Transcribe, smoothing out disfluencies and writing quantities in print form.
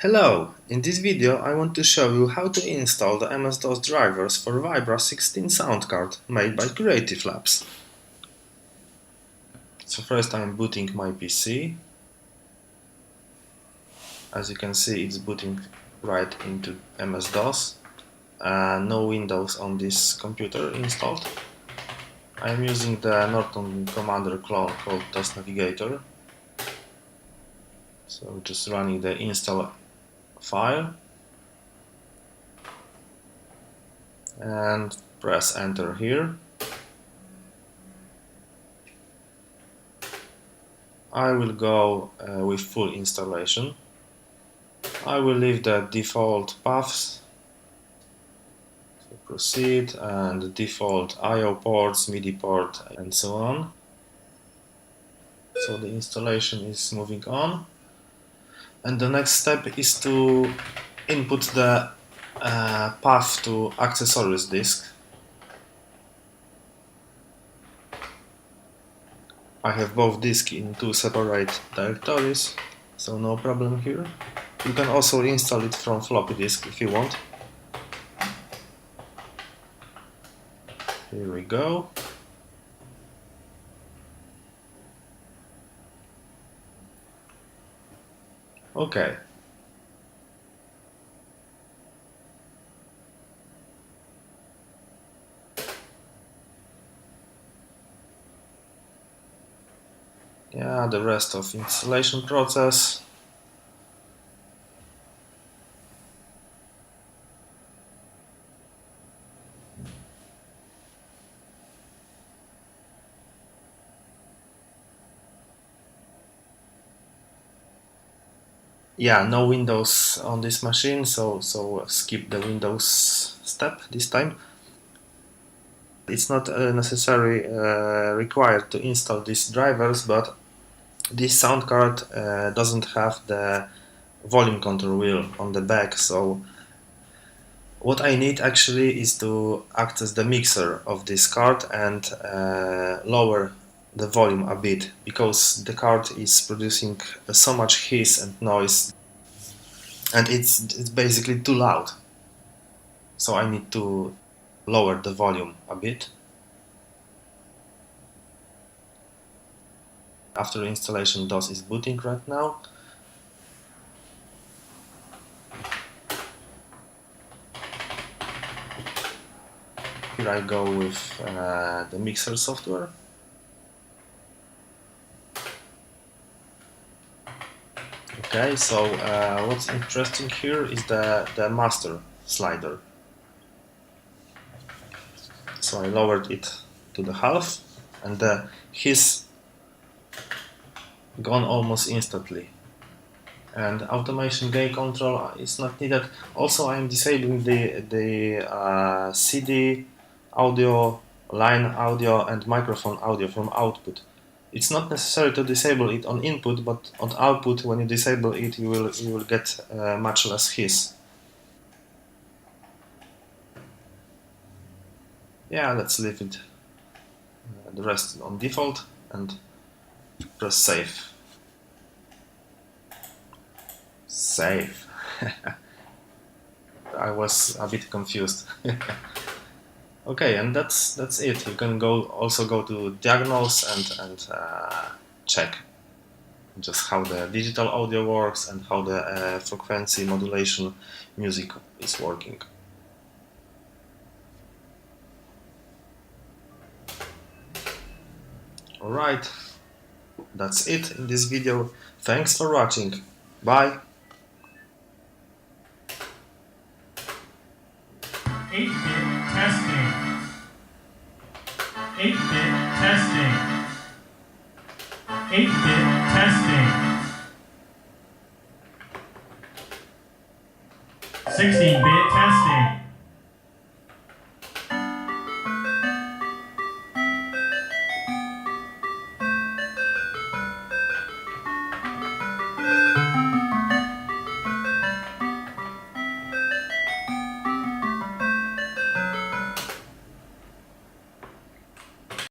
Hello! In this video I want to show you how to install the MS-DOS drivers for VIBRA 16 sound card made by Creative Labs. So first I'm booting my PC. As you can see, it's booting right into MS-DOS. No Windows on this computer installed. I'm using the Norton Commander clone called DOS Navigator. So just running the install file and press enter here. I will go with full installation. I will leave the default paths, so proceed, and the default I/O ports, MIDI port, and so on. So the installation is moving on, and the next step is to input the path to accessories disk. I have both disks in two separate directories, so no problem here. You can also install it from floppy disk if you want. Here we go. Okay. Yeah, the rest of installation process. Yeah, no Windows on this machine, so skip the Windows step this time. It's not necessarily required to install these drivers, but this sound card doesn't have the volume control wheel on the back, so what I need actually is to access the mixer of this card and lower the volume a bit, because the card is producing so much hiss and noise, and it's basically too loud. So I need to lower the volume a bit. After installation, DOS is booting right now. Here I go with the mixer software. Okay, so what's interesting here is the master slider. So I lowered it to the half, and the hiss gone almost instantly. And automation gain control is not needed. Also, I'm disabling the CD audio, line audio, and microphone audio from output. It's not necessary to disable it on input, but on output, when you disable it, you will get much less hiss. Yeah, let's leave it the rest on default and press save. Save. I was a bit confused. Okay, and that's it. You can also go to diagnose and check just how the digital audio works and how the frequency modulation music is working. Alright, that's it in this video. Thanks for watching. Bye. 8-bit testing. 8-bit testing. 8-bit testing. 16-bit testing.